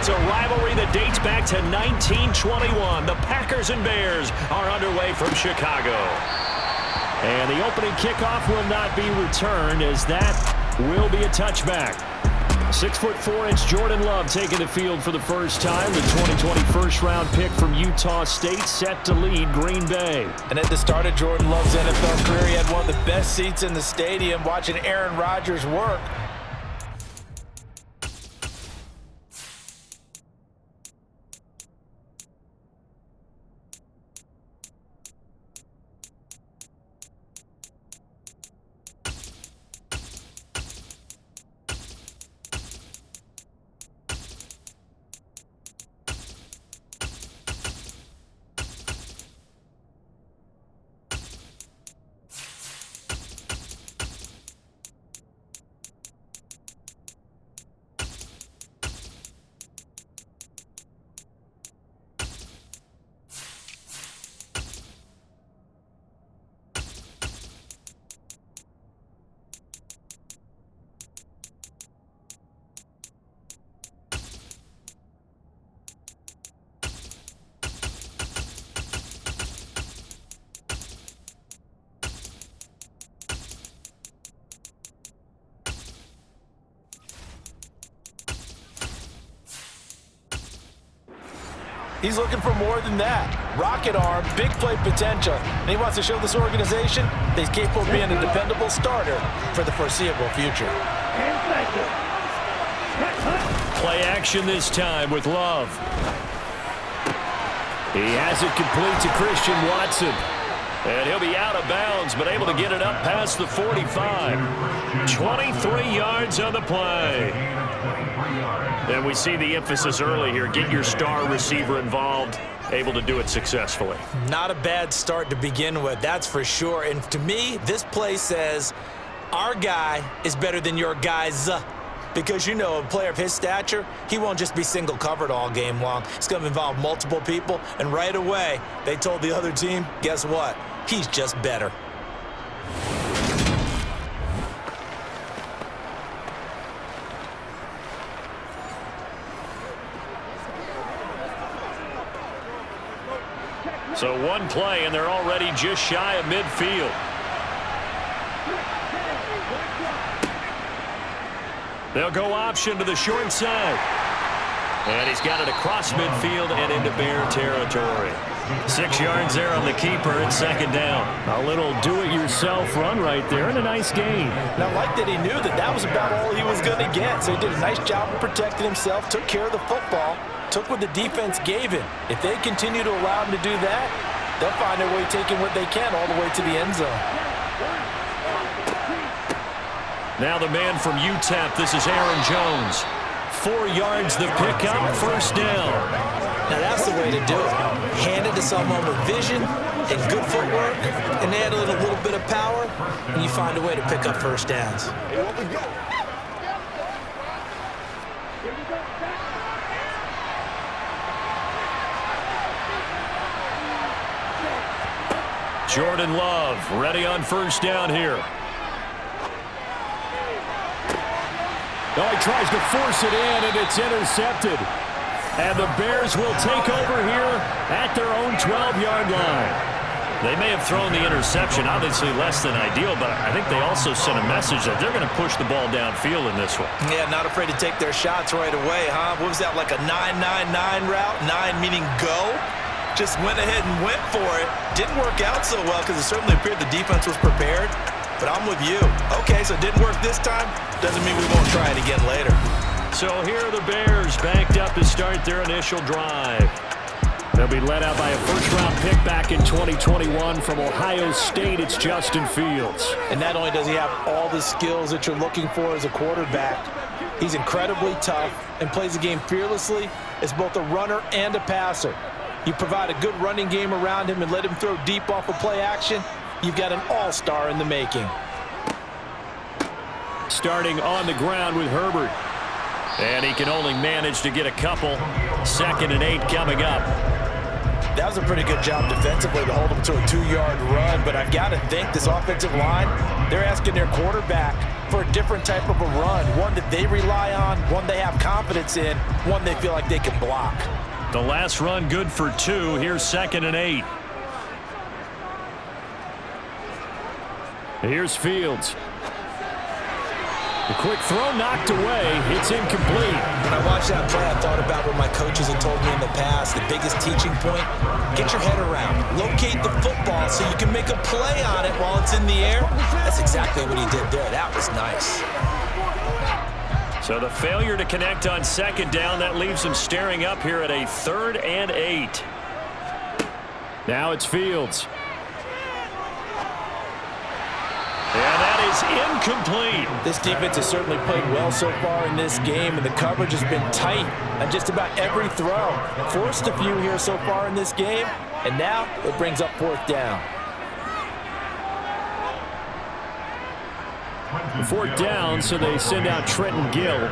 It's a rivalry that dates back to 1921. The Packers and Bears are underway from Chicago. And the opening kickoff will not be returned, as that will be a touchback. 6'4" Jordan Love taking the field for the first time. The 2020 first-round pick from Utah State set to lead Green Bay. And at the start of Jordan Love's NFL career, he had one of the best seats in the stadium watching Aaron Rodgers work. He's looking for more than that. Rocket arm, big play potential. And he wants to show this organization that he's capable of being a dependable starter for the foreseeable future. Play action this time with Love. He has it complete to Christian Watson. And he'll be out of bounds, but able to get it up past the 45. 23 yards on the play. And we see the emphasis early here. Get your star receiver involved, able to do it successfully. Not a bad start to begin with, that's for sure. And to me, this play says our guy is better than your guys. Because, you know, a player of his stature, he won't just be single covered all game long. It's going to involve multiple people. And right away, they told the other team, guess what? He's just better. So one play, and they're already just shy of midfield. They'll go option to the short side. And he's got it across midfield and into Bear territory. 6 yards there on the keeper. It's second down. A little do-it-yourself run right there, and a nice gain. And I like that he knew that that was about all he was going to get. So he did a nice job of protecting himself, took care of the football, took what the defense gave him. If they continue to allow him to do that, they'll find their way taking what they can all the way to the end zone. Now the man from UTEP, this is Aaron Jones. 4 yards the pickup, first down. Now that's the way to do it. Hand it to someone with vision and good footwork, and add a little bit of power, and you find a way to pick up first downs. Jordan Love ready on first down here. Oh, he tries to force it in, and it's intercepted. And the Bears will take over here at their own 12-yard line. They may have thrown the interception, obviously less than ideal, but I think they also sent a message that they're going to push the ball downfield in this one. Yeah, not afraid to take their shots right away, huh? What was that, like a 9-9-9 route? 9 meaning go? Just went ahead and went for it. Didn't work out so well because it certainly appeared the defense was prepared. But I'm with you. Okay, so it didn't work this time. Doesn't mean we won't try it again later. So here are the Bears banked up to start their initial drive. They'll be led out by a first-round pick back in 2021 from Ohio State. It's Justin Fields. And not only does he have all the skills that you're looking for as a quarterback, he's incredibly tough and plays the game fearlessly as both a runner and a passer. You provide a good running game around him and let him throw deep off of play action, you've got an all-star in the making. Starting on the ground with Herbert. And he can only manage to get a couple. 2nd and 8 coming up. That was a pretty good job defensively to hold him to a 2-yard run, but I've got to think this offensive line, they're asking their quarterback for a different type of a run, one that they rely on, one they have confidence in, one they feel like they can block. The last run good for 2. Here's 2nd and 8. Here's Fields. The quick throw knocked away. It's incomplete. When I watched that play, I thought about what my coaches had told me in the past. The biggest teaching point, get your head around. Locate the football so you can make a play on it while it's in the air. That's exactly what he did there. That was nice. So the failure to connect on 2nd down, that leaves him staring up here at a 3rd and 8. Now it's Fields. And that is incomplete. This defense has certainly played well so far in this game, and the coverage has been tight on just about every throw. Forced a few here so far in this game, and now it brings up 4th down. 4th down, so they send out Trenton Gill.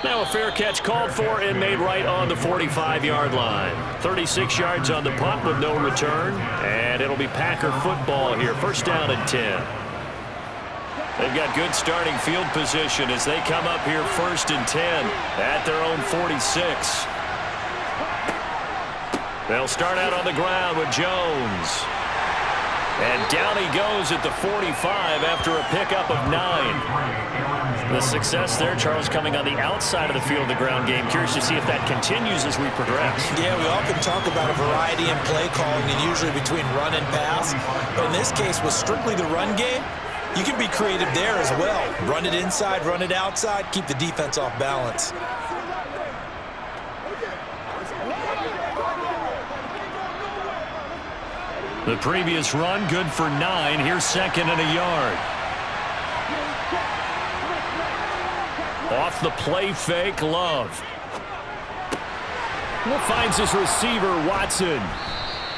Now a fair catch called for and made right on the 45-yard line. 36 yards on the punt with no return. And it'll be Packer football here. 1st down and 10. They've got good starting field position as they come up here 1st and 10 at their own 46. They'll start out on the ground with Jones. And down he goes at the 45 after a pickup of 9. The success there, Charles, coming on the outside of the field of the ground game. Curious to see if that continues as we progress. Yeah, we often talk about a variety in play calling and usually between run and pass. But in this case, with strictly the run game, you can be creative there as well. Run it inside, run it outside, keep the defense off balance. The previous run, good for 9. Here's 2nd and a yard. Off the play fake, Love. Finds his receiver, Watson.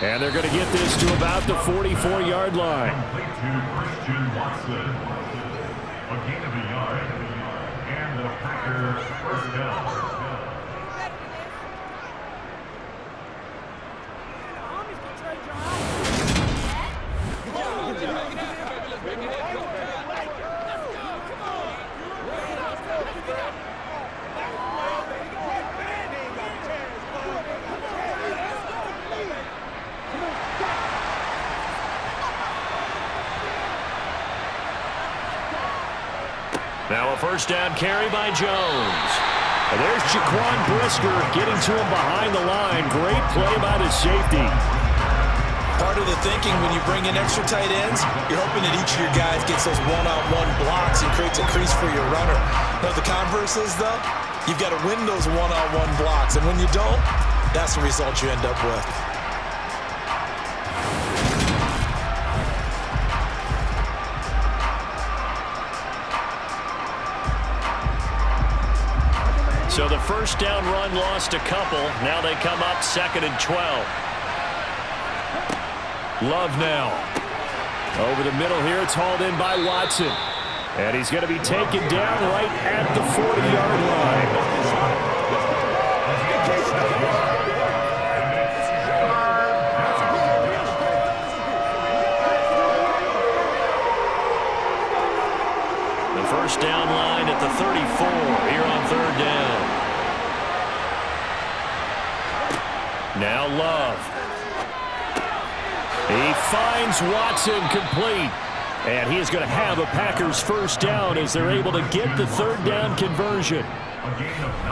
And they're going to get this to about the 44-yard line. Christian Watson. A gain of a yard. And the Packers 1st down. Now a 1st down carry by Jones. And there's Jaquan Brisker getting to him behind the line. Great play by the safety. Part of the thinking when you bring in extra tight ends, you're hoping that each of your guys gets those one-on-one blocks and creates a crease for your runner. Now the converse is, though, you've got to win those one-on-one blocks. And when you don't, that's the result you end up with. So the 1st down run lost a couple. Now they come up 2nd and 12. Love now. Over the middle here, it's hauled in by Watson. And he's going to be taken down right at the 40-yard line. The 1st down line at the 34 here on 3rd down. Now Love. He finds Watson complete. And he is going to have a Packers 1st down as they're able to get the 3rd down conversion.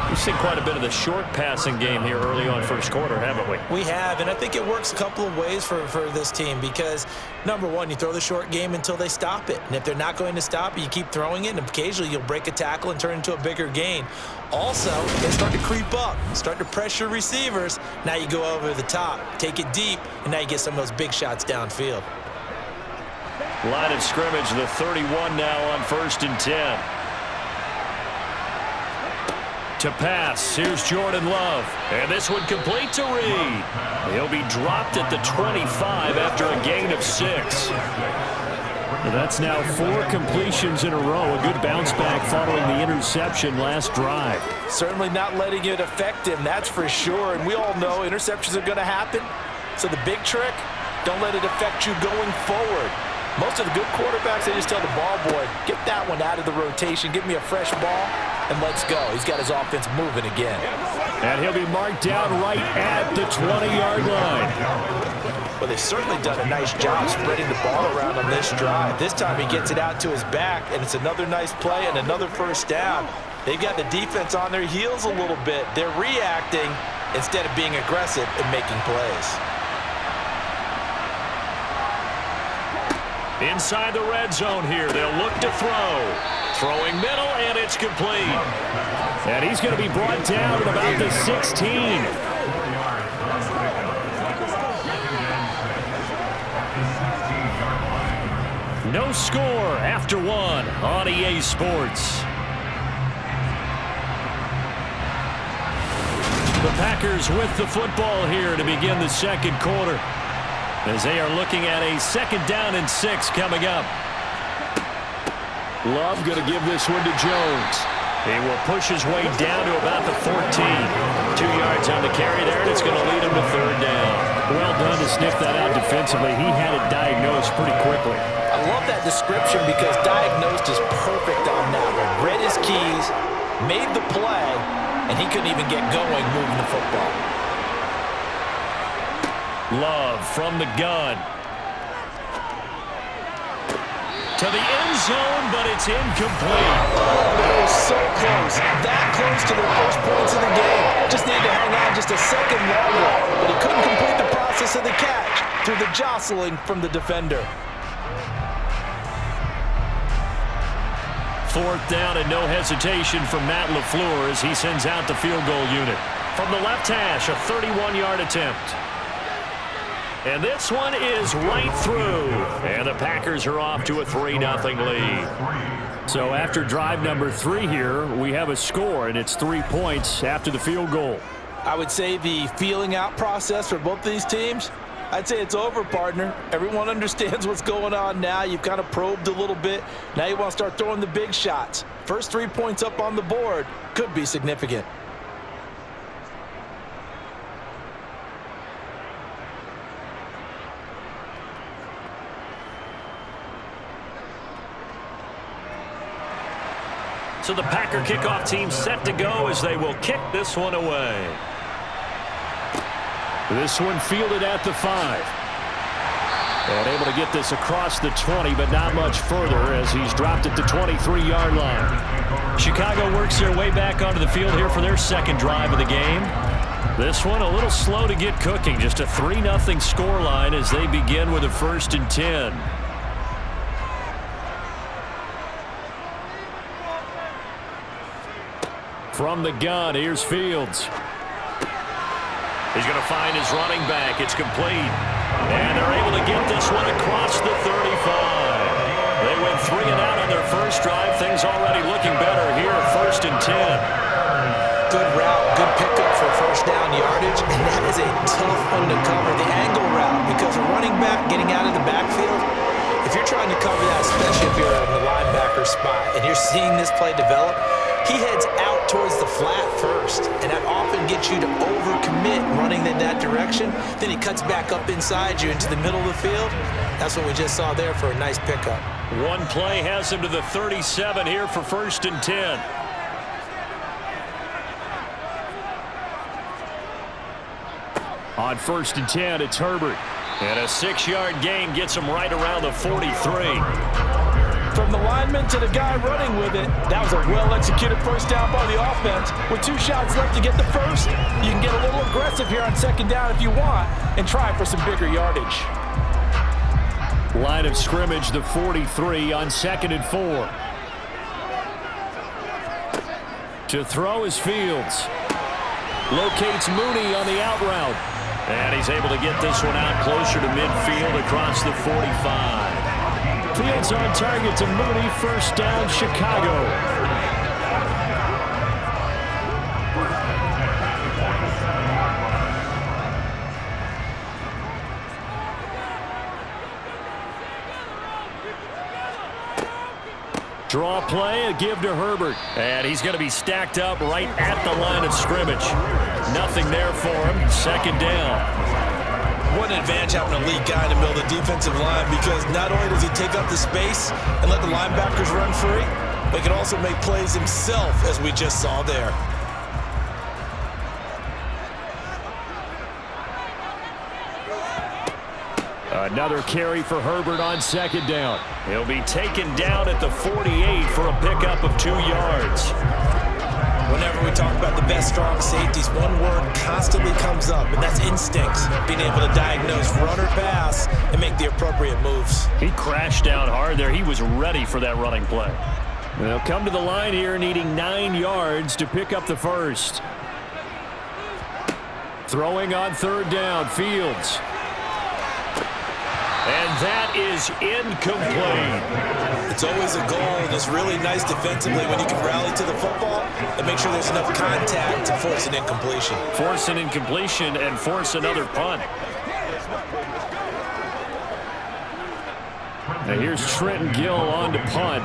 We've seen quite a bit of the short passing game here early on 1st quarter, haven't we? We have, and I think it works a couple of ways for this team because, number one, you throw the short game until they stop it. And if they're not going to stop it, you keep throwing it, and occasionally you'll break a tackle and turn into a bigger gain. Also, they start to creep up, start to pressure receivers. Now you go over the top, take it deep, and now you get some of those big shots downfield. Line of scrimmage, the 31 now on 1st and 10. To pass, here's Jordan Love. And this one complete to Reed. He'll be dropped at the 25 after a gain of 6. Well, that's now 4 completions in a row. A good bounce back following the interception last drive. Certainly not letting it affect him, that's for sure. And we all know interceptions are going to happen. So the big trick, don't let it affect you going forward. Most of the good quarterbacks, they just tell the ball boy, get that one out of the rotation, give me a fresh ball, and let's go. He's got his offense moving again. And he'll be marked down right at the 20-yard line. Well, they've certainly done a nice job spreading the ball around on this drive. This time he gets it out to his back, and it's another nice play and another first down. They've got the defense on their heels a little bit. They're reacting instead of being aggressive and making plays. Inside the red zone here, they'll look to throw. Throwing middle, and it's complete. And he's going to be brought down at about the 16. No score after one on EA Sports. The Packers with the football here to begin the second quarter, as they are looking at a 2nd down and 6 coming up. Love going to give this one to Jones. He will push his way down to about the 14. 2 yards on the carry there, and it's going to lead him to 3rd down. Well done to sniff that out defensively. He had it diagnosed pretty quickly. I love that description because diagnosed is perfect on that one. Read his keys, made the play, and he couldn't even get going moving the football. Love from the gun. To the end zone, but it's incomplete. That was so close. That close to their first points of the game. Just needed to hang on just a second longer, but he couldn't complete the process of the catch through the jostling from the defender. 4th down and no hesitation from Matt LaFleur as he sends out the field goal unit. From the left hash, a 31-yard attempt. And this one is right through. And the Packers are off to a 3-0 lead. So after drive number 3 here, we have a score, and it's 3 points after the field goal. I would say the feeling out process for both of these teams, I'd say it's over, partner. Everyone understands what's going on now. You've kind of probed a little bit. Now you want to start throwing the big shots. First 3 points up on the board could be significant. So the Packer kickoff team set to go as they will kick this one away. This one fielded at the 5. And able to get this across the 20, but not much further as he's dropped at the 23-yard line. Chicago works their way back onto the field here for their second drive of the game. This one a little slow to get cooking. Just a 3-0 scoreline as they begin with a 1st and 10. From the gun, here's Fields. He's going to find his running back. It's complete. And they're able to get this one across the 35. They went 3 and out on their first drive. Things already looking better here, 1st and 10. Good route, good pickup for first down yardage, and that is a tough one to cover. The angle route, because a running back getting out of the backfield, if you're trying to cover that, especially if you're in the linebacker spot, and you're seeing this play develop, he heads out towards the flat first, and that often gets you to overcommit running in that direction. Then he cuts back up inside you into the middle of the field. That's what we just saw there for a nice pickup. One play has him to the 37 here for 1st and 10. On 1st and 10, it's Herbert. And a 6-yard gain gets him right around the 43. From the lineman to the guy running with it, that was a well-executed first down by the offense. With 2 shots left to get the first, you can get a little aggressive here on 2nd down if you want and try for some bigger yardage. Line of scrimmage, the 43 on 2nd and 4. To throw is Fields. Locates Mooney on the out route. And he's able to get this one out closer to midfield across the 45. Fields on target to Mooney. 1st down, Chicago. Draw play, a give to Herbert. And he's going to be stacked up right at the line of scrimmage. Nothing there for him. 2nd down. What What an advantage having an elite guy in the middle of the defensive line, because not only does he take up the space and let the linebackers run free, but he can also make plays himself, as we just saw there. Another carry for Herbert on second down. He'll be taken down at the 48 for a pickup of 2 yards. Whenever we talk about the best strong safeties, one word constantly comes up, and that's instincts. Being able to diagnose run or pass and make the appropriate moves. He crashed down hard there. He was ready for that running play. They'll come to the line here needing 9 yards to pick up the first. Throwing on third down, Fields. And that is incomplete. It's always a goal, and it's really nice defensively when you can rally to the football and make sure there's enough contact to force an incompletion. Force an incompletion and force another punt. Now here's Trenton Gill on to punt.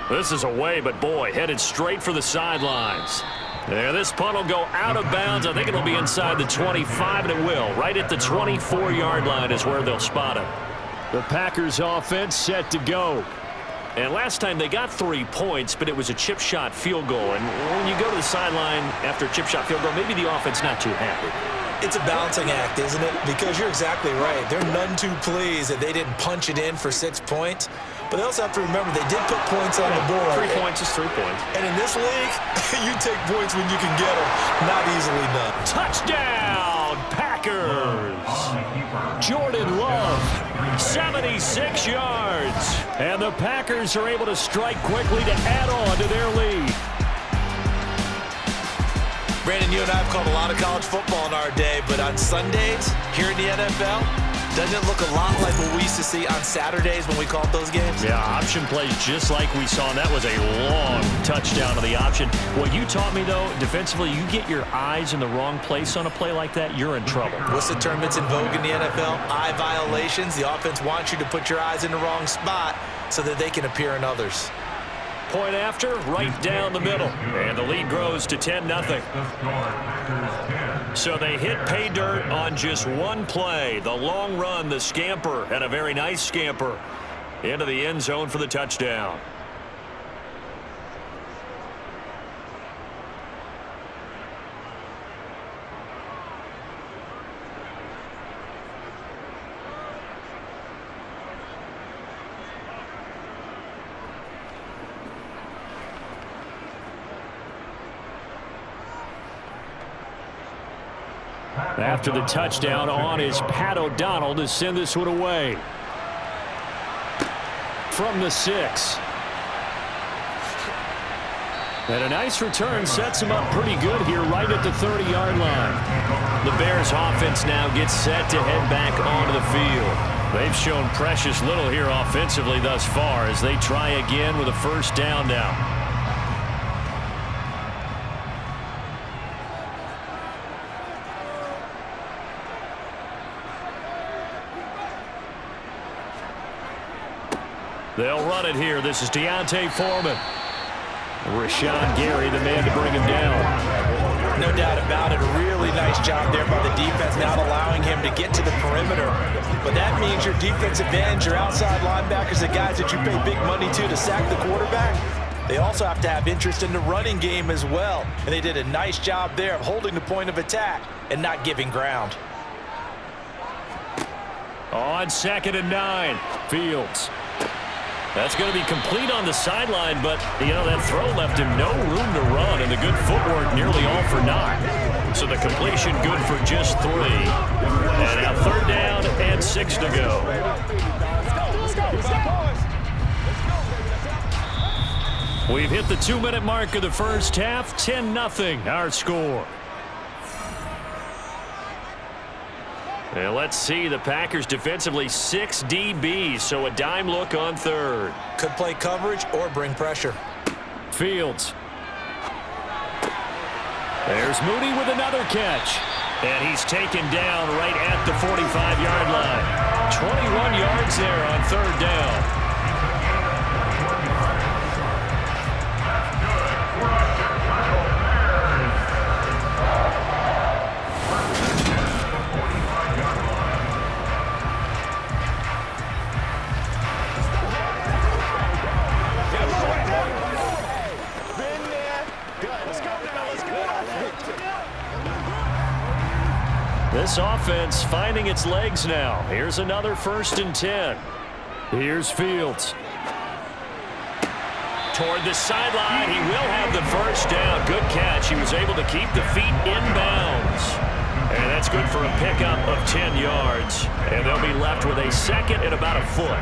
This is away, but boy, headed straight for the sidelines. Yeah, this punt will go out of bounds. I think it'll be inside the 25, and it will. Right at the 24-yard line is where they'll spot it. The Packers offense set to go. And last time they got 3 points, but it was a chip shot field goal. And when you go to the sideline after a chip shot field goal, maybe the offense not too happy. It's a balancing act, isn't it? Because you're exactly right. They're none too pleased that they didn't punch it in for 6 points. But they also have to remember they did put points on the board. 3 points is 3 points. And in this league, you take points when you can get them. Not easily done. Touchdown, Packers! Jordan Love, 76 yards. And the Packers are able to strike quickly to add on to their lead. Brandon, you and I have called a lot of college football in our day, but on Sundays, here in the NFL, doesn't it look a lot like what we used to see on Saturdays when we called those games? Yeah, option plays just like we saw, and that was a long touchdown of the option. What you taught me, though, defensively, you get your eyes in the wrong place on a play like that, you're in trouble. What's the term that's in vogue in the NFL? Eye violations. The offense wants you to put your eyes in the wrong spot so that they can appear in others. Point after, right down the middle. And the lead grows to 10-0. So they hit pay dirt on just one play. The long run, the scamper, and a very nice scamper into the end zone for the touchdown. After the touchdown, on is Pat O'Donnell to send this one away. From the 6. And a nice return sets him up pretty good here right at the 30-yard line. The Bears offense now gets set to head back onto the field. They've shown precious little here offensively thus far as they try again with a first down now. They'll run it here. This is Deontay Foreman. Rashawn Gary, the man to bring him down. No doubt about it. A really nice job there by the defense, not allowing him to get to the perimeter. But that means your defensive ends, your outside linebackers, the guys that you pay big money to sack the quarterback, they also have to have interest in the running game as well. And they did a nice job there of holding the point of attack and not giving ground. On 2nd and 9, Fields. That's going to be complete on the sideline, but, you know, that throw left him no room to run, and the good footwork nearly all for naught. So the completion good for just 3. And now 3rd down and 6 to go. We've hit the 2-minute mark of the first half. 10-0, our score. And let's see, the Packers defensively 6 DBs, so a dime look on 3rd. Could play coverage or bring pressure. Fields. There's Mooney with another catch. And he's taken down right at the 45-yard line. 21 yards there on 3rd down. This offense finding its legs now. Here's another 1st and 10. Here's Fields. Toward the sideline, he will have the first down. Good catch. He was able to keep the feet in bounds. And that's good for a pickup of 10 yards. And they'll be left with a 2nd and about a foot.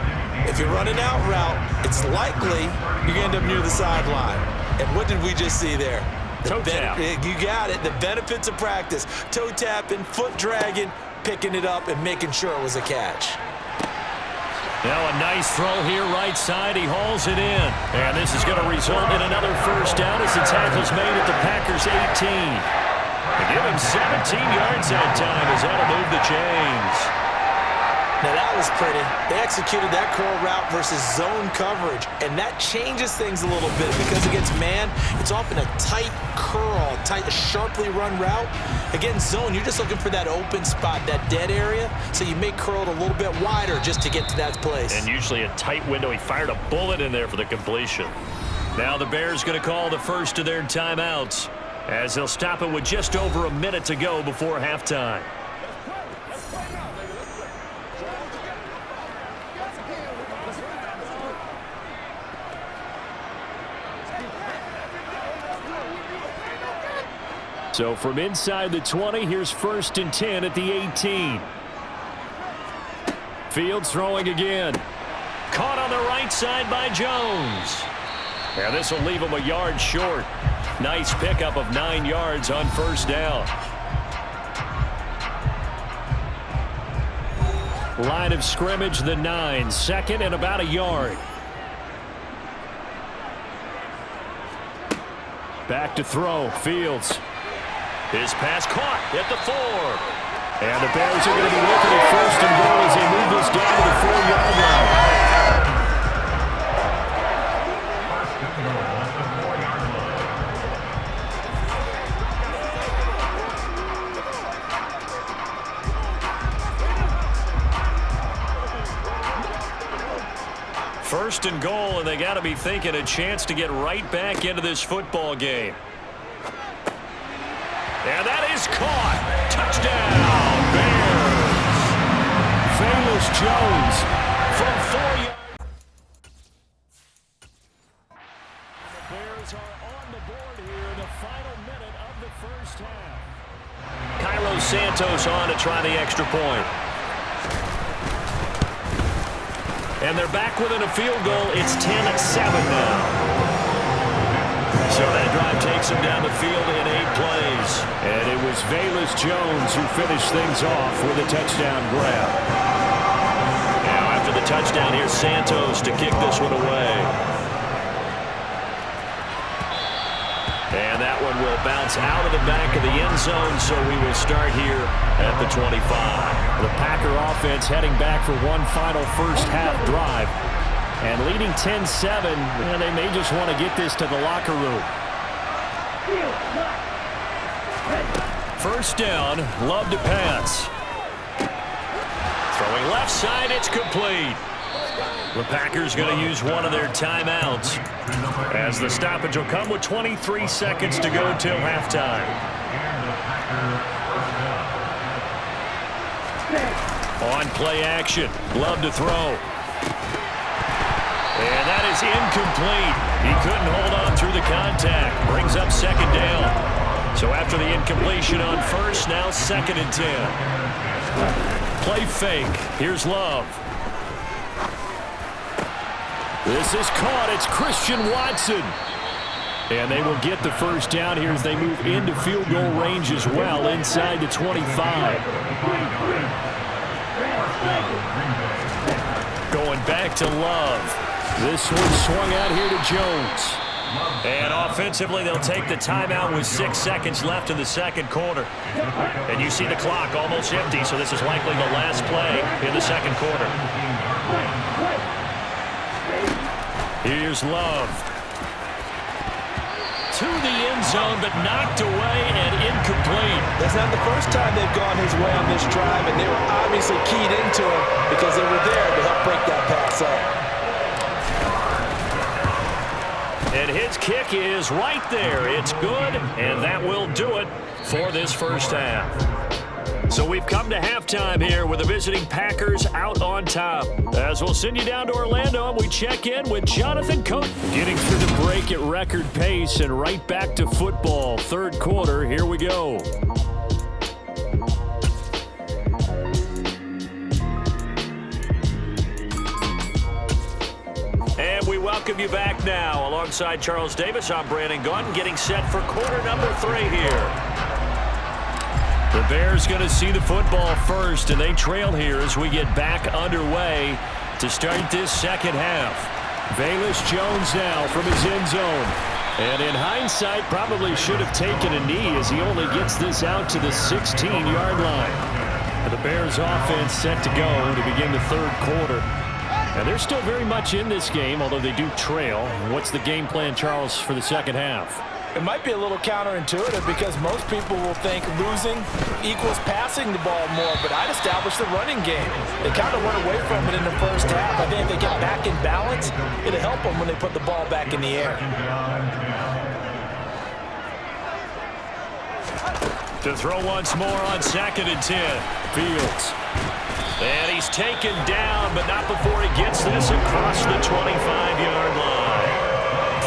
If you're running out route, it's likely you're going to end up near the sideline. And what did we just see there? Toe tap. You got it. The benefits of practice. Toe tapping, foot dragging, picking it up, and making sure it was a catch. Now a nice throw here right side. He hauls it in. And this is going to result in another first down as the tackle's made at the Packers' 18. They give him 17 yards that time as that'll move the chains. Now that was pretty. They executed that curl route versus zone coverage, and that changes things a little bit because against man, it's often a tight curl, sharply run route. Against zone, you're just looking for that open spot, that dead area, so you may curl it a little bit wider just to get to that place. And usually a tight window. He fired a bullet in there for the completion. Now the Bears going to call the first of their timeouts as they'll stop it with just over a minute to go before halftime. So from inside the 20, here's 1st and 10 at the 18. Fields throwing again. Caught on the right side by Jones. And this will leave him a yard short. Nice pickup of 9 yards on 1st down. Line of scrimmage, the 9. 2nd and about a yard. Back to throw. Fields. His pass caught at the 4. And the Bears are going to be looking at 1st and goal as they move this down to the 4-yard line. First and goal, and they got to be thinking a chance to get right back into this football game. And that is caught. Touchdown, Bears. Famous Jones from 4 yards. The Bears are on the board here in the final minute of the first half. Cairo Santos on to try the extra point. And they're back within a field goal. It's 10-7 now. So that drive takes him down the field in 8 plays. And it was Velus Jones who finished things off with a touchdown grab. Now after the touchdown, here's Santos to kick this one away. And that one will bounce out of the back of the end zone, so we will start here at the 25. The Packer offense heading back for one final first half drive. And leading 10-7, and they may just want to get this to the locker room. First down, Love to pass. Throwing left side, it's complete. The Packers going to use one of their timeouts as the stoppage will come with 23 seconds to go till halftime. On play action, Love to throw. And that is incomplete. He couldn't hold on through the contact. Brings up 2nd down. So after the incompletion on 1st, now 2nd and 10. Play fake. Here's Love. This is caught. It's Christian Watson. And they will get the first down here as they move into field goal range as well inside the 25. Going back to Love. This one swung out here to Jones. And offensively, they'll take the timeout with 6 seconds left in the 2nd quarter. And you see the clock almost empty, so this is likely the last play in the 2nd quarter. Here's Love. To the end zone, but knocked away and incomplete. That's not the first time they've gone his way on this drive, and they were obviously keyed into him because they were there to help break that pass up. And his kick is right there. It's good, and that will do it for this first half. So we've come to halftime here with the visiting Packers out on top. As we'll send you down to Orlando, and we check in with Jonathan Coate. Getting through the break at record pace and right back to football. Third quarter, here we go. And we welcome you back now. Alongside Charles Davis, I'm Brandon Gaudin, getting set for quarter number 3 here. The Bears going to see the football first, and they trail here as we get back underway to start this second half. Velus Jones now from his end zone. And in hindsight, probably should have taken a knee as he only gets this out to the 16-yard line. The Bears offense set to go to begin the third quarter. And they're still very much in this game, although they do trail. What's the game plan, Charles, for the second half? It might be a little counterintuitive because most people will think losing equals passing the ball more, but I'd establish the running game. They kind of went away from it in the first half. I think if they get back in balance, it'll help them when they put the ball back in the air. To throw once more on 2nd and 10. Fields. And he's taken down, but not before he gets this across the 25-yard line.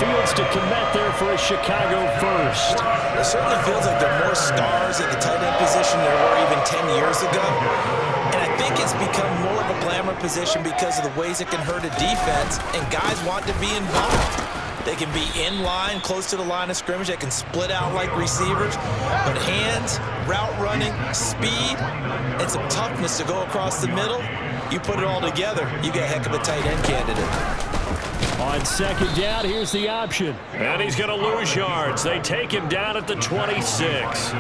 Fields to commit there for a Chicago first. It certainly feels like there are more stars at the tight end position than there were even 10 years ago. And I think it's become more of a glamour position because of the ways it can hurt a defense, and guys want to be involved. They can be in line, close to the line of scrimmage. They can split out like receivers. But hands, route running, speed, and some toughness to go across the middle, you put it all together, you get a heck of a tight end candidate. On second down, here's the option. And he's going to lose yards. They take him down at the 26.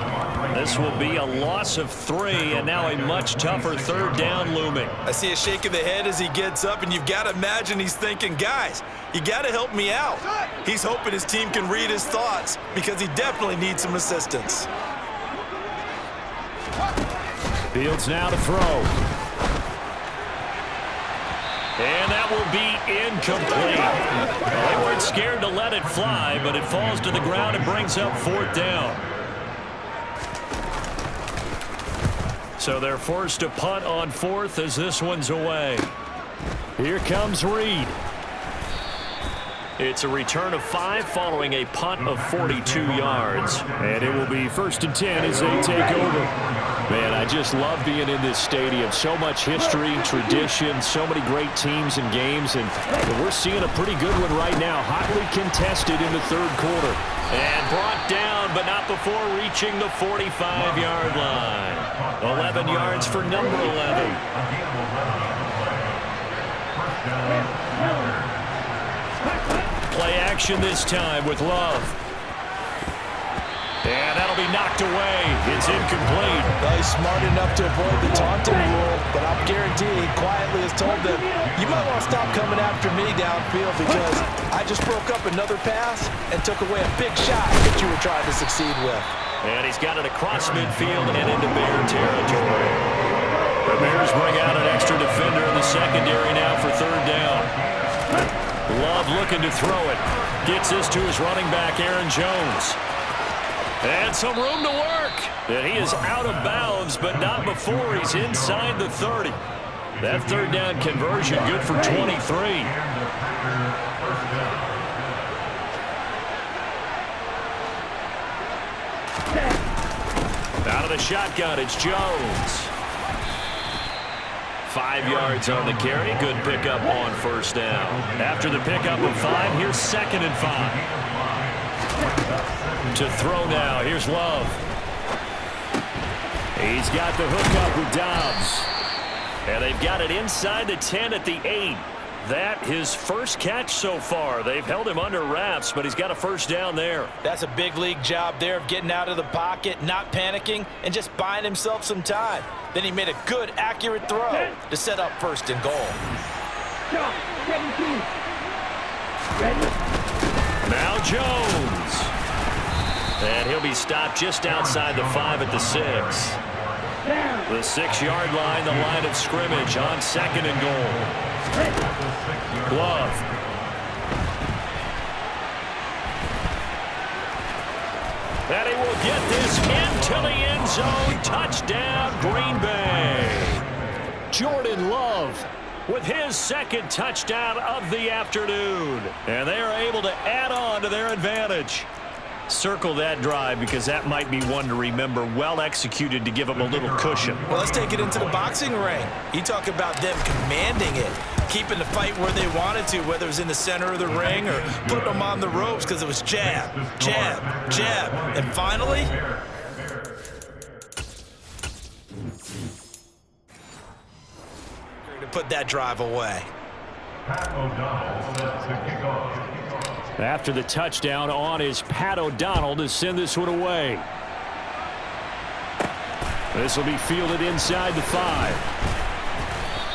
This will be a loss of 3, and now a much tougher third down looming. I see a shake of the head as he gets up, and you've got to imagine he's thinking, guys, you got to help me out. He's hoping his team can read his thoughts because he definitely needs some assistance. Fields now to throw. And that will be incomplete. Well, they weren't scared to let it fly, but it falls to the ground and brings up 4th down. So they're forced to punt on 4th as this one's away. Here comes Reed. It's a return of 5 following a punt of 42 yards. And it will be 1st and 10 as they take over. Man, I just love being in this stadium. So much history, tradition, so many great teams and games. And we're seeing a pretty good one right now. Hotly contested in the third quarter. And brought down, but not before reaching the 45-yard line. 11 yards for number 11. Play action this time with Love. And that'll be knocked away. It's incomplete. Well, he's smart enough to avoid the taunting rule, but I'm guaranteed he quietly has told them, you might want to stop coming after me downfield because I just broke up another pass and took away a big shot that you were trying to succeed with. And he's got it across midfield and into Bear territory. The Bears bring out an extra defender in the secondary now for 3rd down. Love looking to throw it. Gets this to his running back, Aaron Jones. And some room to work. And he is out of bounds, but not before he's inside the 30. That 3rd down conversion good for 23. Out of the shotgun, it's Jones. 5 yards on the carry. Good pickup on 1st down. After the pickup of 5, here's 2nd and 5. To throw now, here's Love. He's got the hook up with Dobbs. And they've got it inside the 10 at the 8. That his first catch so far. They've held him under wraps, but he's got a 1st down there. That's a big league job there of getting out of the pocket, not panicking, and just buying himself some time. Then he made a good, accurate throw to set up 1st and goal. Now Jones. And he'll be stopped just outside the 5 at the 6. The 6-yard line, the line of scrimmage on 2nd and goal. Glove. get this into the end zone. Touchdown, Green Bay. Jordan Love with his second touchdown of the afternoon. And they are able to add on to their advantage. Circle that drive because that might be one to remember. Well executed to give them a little cushion. Well, let's take it into the boxing ring. You talk about them commanding it, keeping the fight where they wanted to, whether it was in the center of the ring or putting them on the ropes because it was jab, jab, jab. And finally, to put that drive away. After the touchdown on is Pat O'Donnell to send this one away. This will be fielded inside the 5.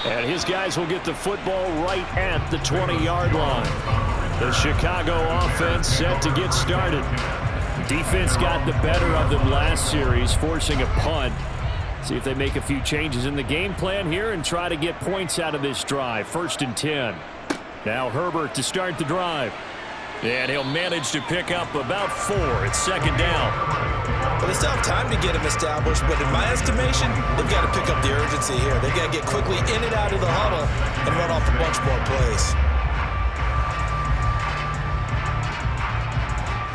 And his guys will get the football right at the 20-yard line. The Chicago offense set to get started. Defense got the better of them last series, forcing a punt. See if they make a few changes in the game plan here and try to get points out of this drive. 1st and 10. Now Herbert to start the drive. And he'll manage to pick up about 4. It's 2nd down. But they still have time to get him established, but in my estimation, they've got to pick up the urgency here. They've got to get quickly in and out of the huddle and run off a bunch more plays.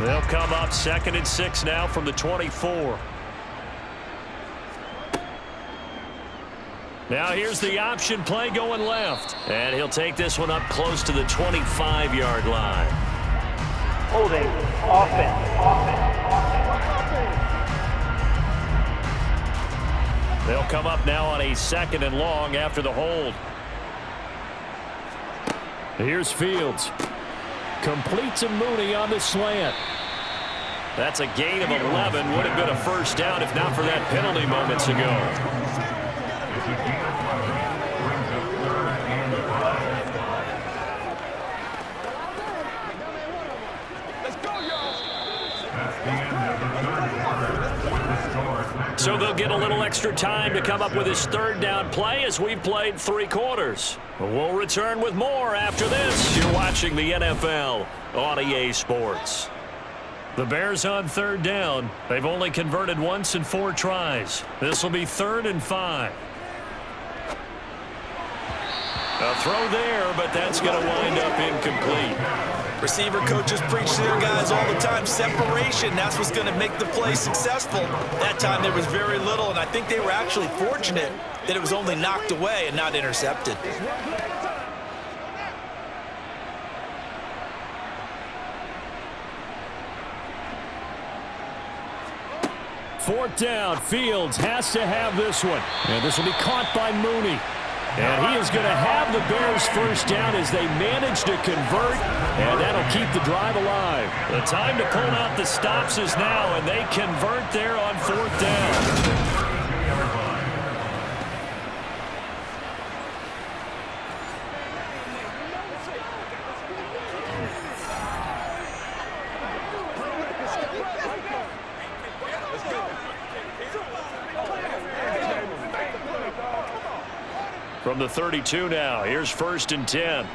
They'll come up 2nd and 6 now from the 24. Now here's the option play going left. And he'll take this one up close to the 25-yard line. Holding offense. They'll come up now on a 2nd and long after the hold. Here's Fields. Complete to Mooney on the slant. That's a gain of 11. Would have been a 1st down if not for that penalty moments ago. So they'll get a little extra time to come up with his 3rd down play as we've played 3 quarters. We'll return with more after this. You're watching the NFL on EA Sports. The Bears on 3rd down. They've only converted once in 4 tries. This will be 3rd and 5. A throw there, but that's going to wind up incomplete. Receiver coaches preach to their guys all the time. Separation, that's what's going to make the play successful. That time there was very little, and I think they were actually fortunate that it was only knocked away and not intercepted. Fourth down, Fields has to have this one. And this will be caught by Mooney. And he is going to have the Bears 1st down as they manage to convert, and that'll keep the drive alive. The time to pull out the stops is now, and they convert there on 4th down. From the 32 now, here's 1st and 10.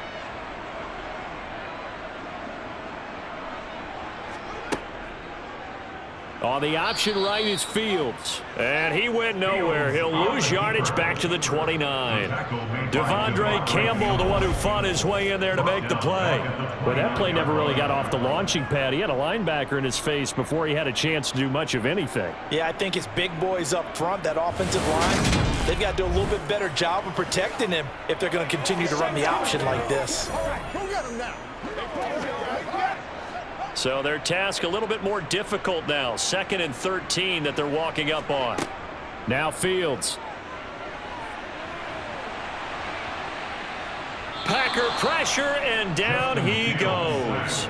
On the option right is Fields. And he went nowhere. He'll lose yardage back to the 29. Devondre Campbell, the one who fought his way in there to make the play. But that play never really got off the launching pad. He had a linebacker in his face before he had a chance to do much of anything. Yeah, I think it's big boys up front, that offensive line. They've got to do a little bit better job of protecting him if they're going to continue to run the option like this. So their task a little bit more difficult now. 2nd and 13 that they're walking up on. Now Fields. Packer pressure, and down he goes.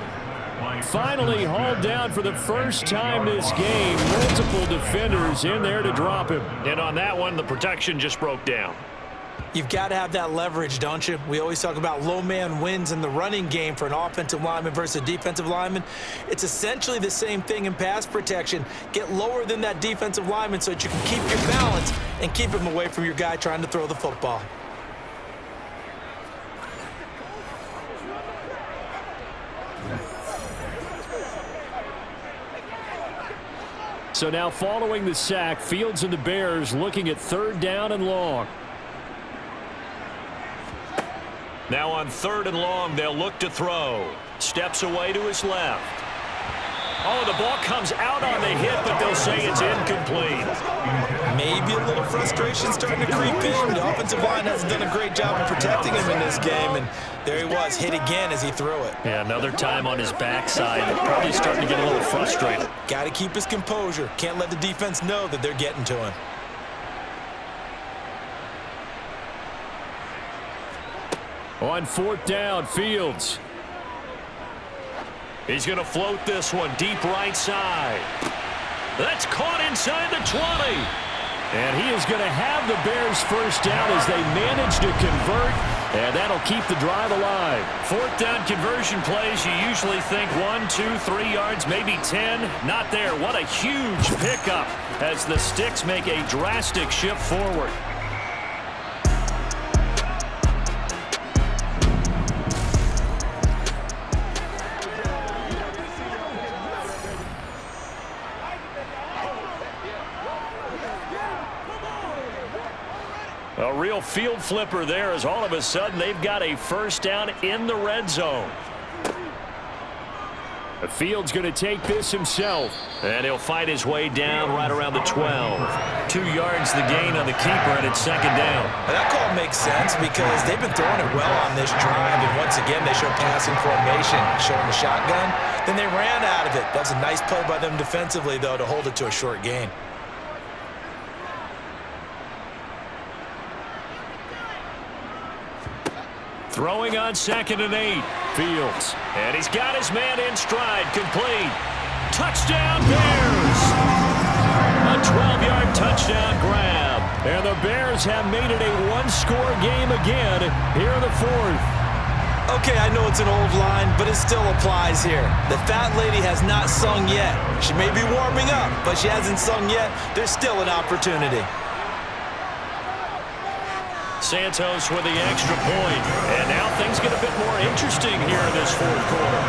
Finally hauled down for the first time this game. Multiple defenders in there to drop him. And on that one, the protection just broke down. You've got to have that leverage, don't you? We always talk about low man wins in the running game for an offensive lineman versus a defensive lineman. It's essentially the same thing in pass protection. Get lower than that defensive lineman so that you can keep your balance and keep him away from your guy trying to throw the football. So now following the sack, Fields and the Bears looking at 3rd down and long. Now on 3rd and long, they'll look to throw. Steps away to his left. Oh, the ball comes out on the hit, but they'll say it's incomplete. Maybe a little frustration starting to creep in. The offensive line hasn't done a great job of protecting him in this game, and there he was, hit again as he threw it. Yeah, another time on his backside. Probably starting to get a little frustrated. Got to keep his composure. Can't let the defense know that they're getting to him. On 4th down, Fields. He's going to float this one deep right side. That's caught inside the 20. And he is going to have the Bears 1st down as they manage to convert, and that'll keep the drive alive. 4th down conversion plays, you usually think 1, 2, 3 yards, maybe 10. Not there. What a huge pickup as the Sticks make a drastic shift forward. A real field flipper there as all of a sudden they've got a 1st down in the red zone. The Fields going to take this himself. And he'll fight his way down right around the 12. 2 yards the gain on the keeper, and it's 2nd down. Now that call makes sense because they've been throwing it well on this drive, and once again they show passing formation, showing the shotgun. Then they ran out of it. That was a nice play by them defensively, though, to hold it to a short gain. Throwing on 2nd and 8. Fields. And he's got his man in stride. Complete. Touchdown, Bears! A 12-yard touchdown grab. And the Bears have made it a 1-score game again here in the 4th. Okay, I know it's an old line, but it still applies here. The fat lady has not sung yet. She may be warming up, but she hasn't sung yet. There's still an opportunity. Santos with the extra point. And now things get a bit more interesting here in this 4th quarter.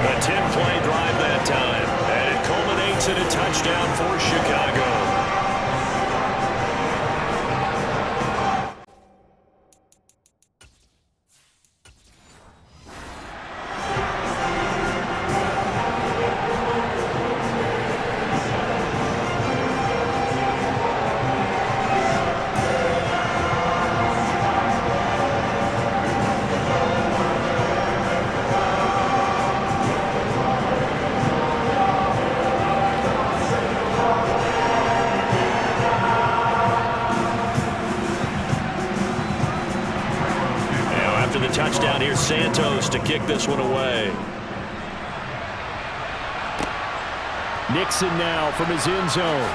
A 10-play drive that time. And it culminates in a touchdown for Chicago. Touchdown here, Santos to kick this one away. Nixon now from his end zone.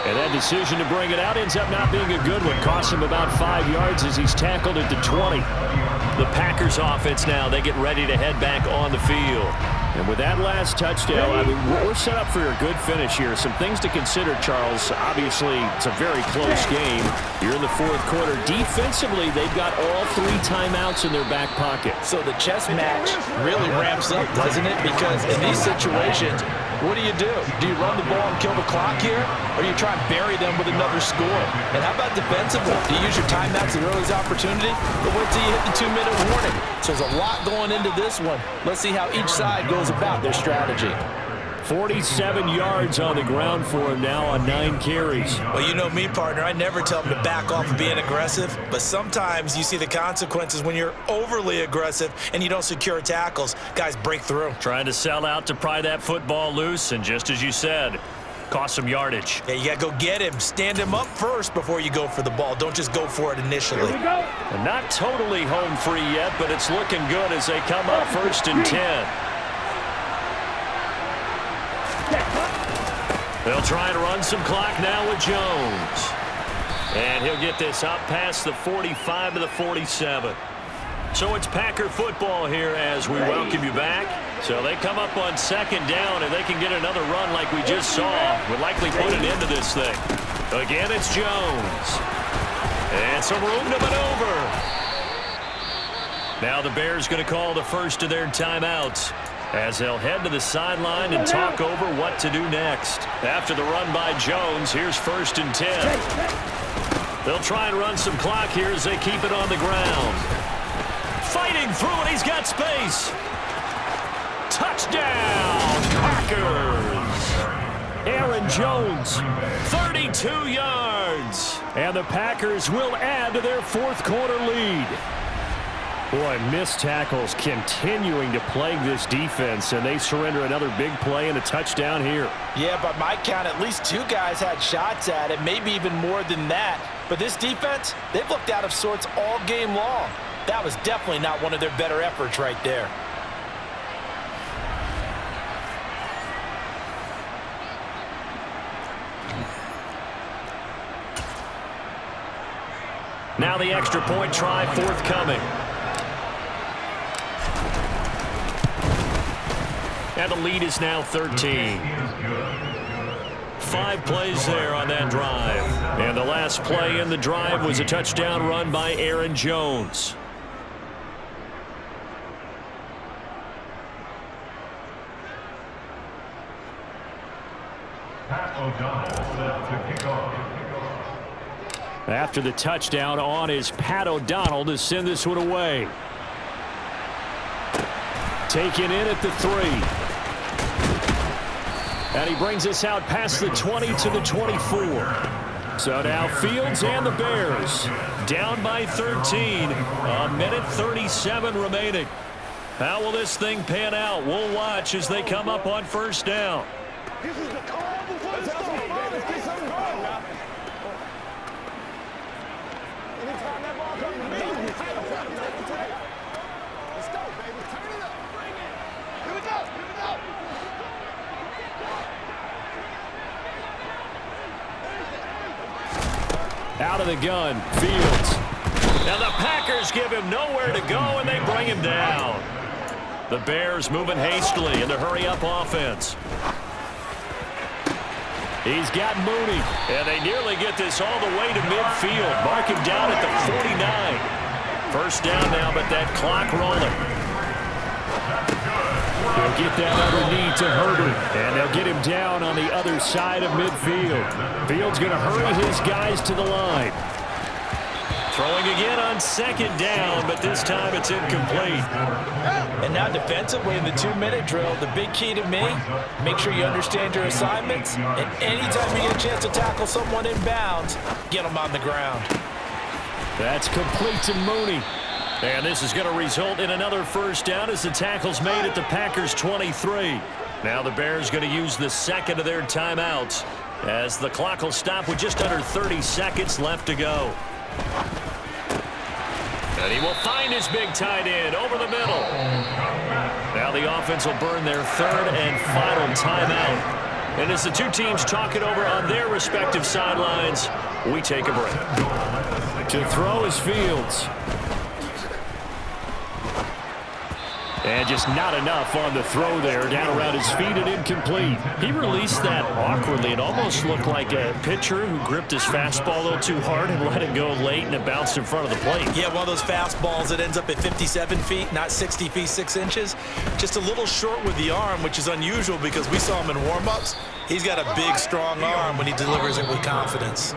And that decision to bring it out ends up not being a good one. Costs him about 5 yards as he's tackled at the 20. The Packers offense now, they get ready to head back on the field. And with that last touchdown, I mean, we're set up for a good finish here. Some things to consider, Charles. Obviously, it's a very close game. You're in the 4th quarter. Defensively, they've got all 3 timeouts in their back pocket. So the chess match really ramps up, doesn't it? Because in these situations, what do? Do you run the ball and kill the clock here? Or do you try and bury them with another score? And how about defensively? Do you use your timeouts at earliest opportunity? Or wait till you hit the 2-minute warning? So there's a lot going into this one. Let's see how each side goes about their strategy. 47 yards on the ground for him now on 9 carries. Well, you know me, partner. I never tell him to back off of being aggressive, but sometimes you see the consequences when you're overly aggressive and you don't secure tackles. Guys break through. Trying to sell out to pry that football loose, and just as you said, cost some yardage. Yeah, you got to go get him. Stand him up first before you go for the ball. Don't just go for it initially. And not totally home free yet, but it's looking good as they come up 1st and 10. They'll try and run some clock now with Jones. And he'll get this up past the 45 to the 47. So it's Packer football here as we welcome you back. So they come up on 2nd down, and they can get another run like we just saw. Would likely put an end to this thing. Again, it's Jones. And some room to maneuver. Now the Bears going to call the first of their timeouts. as they'll head to the sideline and talk over what to do next. After the run by Jones, here's 1st and 10. They'll try and run some clock here as they keep it on the ground. Fighting through it, he's got space. Touchdown, Packers. Aaron Jones, 32 yards. And the Packers will add to their 4th quarter lead. Boy, missed tackles continuing to plague this defense, and they surrender another big play and a touchdown here. Yeah, but my count, at least 2 guys had shots at it, maybe even more than that. But this defense, they've looked out of sorts all game long. That was definitely not one of their better efforts right there. Now the extra point try forthcoming. And the lead is now 13. 5 plays there on that drive. And the last play in the drive was a touchdown run by Aaron Jones. After the touchdown on is Pat O'Donnell to send this one away. Taken in at the 3. And he brings us out past the 20 to the 24. So now Fields and the Bears down by 13. A minute 37 remaining. How will this thing pan out? We'll watch as they come up on 1st down. This is the call before the storm. Let's get something going now. Anytime that ball comes to me, let's go, baby. Turn it up. Bring it. Here we go. Here we go. Out of the gun, Fields. Now the Packers give him nowhere to go, and they bring him down. The Bears moving hastily in the hurry-up offense. He's got Mooney, and they nearly get this all the way to midfield. Mark him down at the 49. 1st down now, but that clock rolling. They'll get that underneath to Herbert, and they'll get him down on the other side of midfield. Fields going to hurry his guys to the line. Throwing again on 2nd down, but this time it's incomplete. And now defensively in the 2-minute drill, the big key to me, make sure you understand your assignments, and anytime you get a chance to tackle someone in bounds, get them on the ground. That's complete to Mooney. And this is going to result in another 1st down as the tackle's made at the Packers' 23. Now the Bears going to use the 2nd of their timeouts as the clock will stop with just under 30 seconds left to go. And he will find his big tight end over the middle. Now the offense will burn their 3rd and final timeout. And as the 2 teams talk it over on their respective sidelines, we take a break. To throw is Fields. And just not enough on the throw there. Down around his feet and incomplete. He released that awkwardly. It almost looked like a pitcher who gripped his fastball a little too hard and let it go late, and it bounced in front of the plate. Yeah, one of those fastballs that ends up at 57 feet, not 60 feet 6 inches. Just a little short with the arm, which is unusual because we saw him in warm-ups. He's got a big, strong arm when he delivers it with confidence.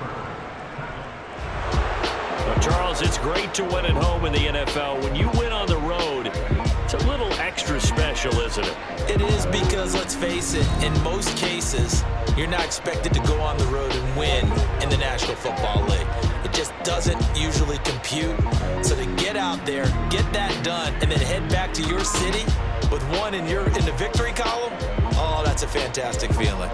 Well, Charles, it's great to win at home in the NFL. When you win on the road, it's a little extra special, isn't it? It is because, let's face it, in most cases, you're not expected to go on the road and win in the National Football League. It just doesn't usually compute. So to get out there, get that done, and then head back to your city with one in the victory column, oh, that's a fantastic feeling.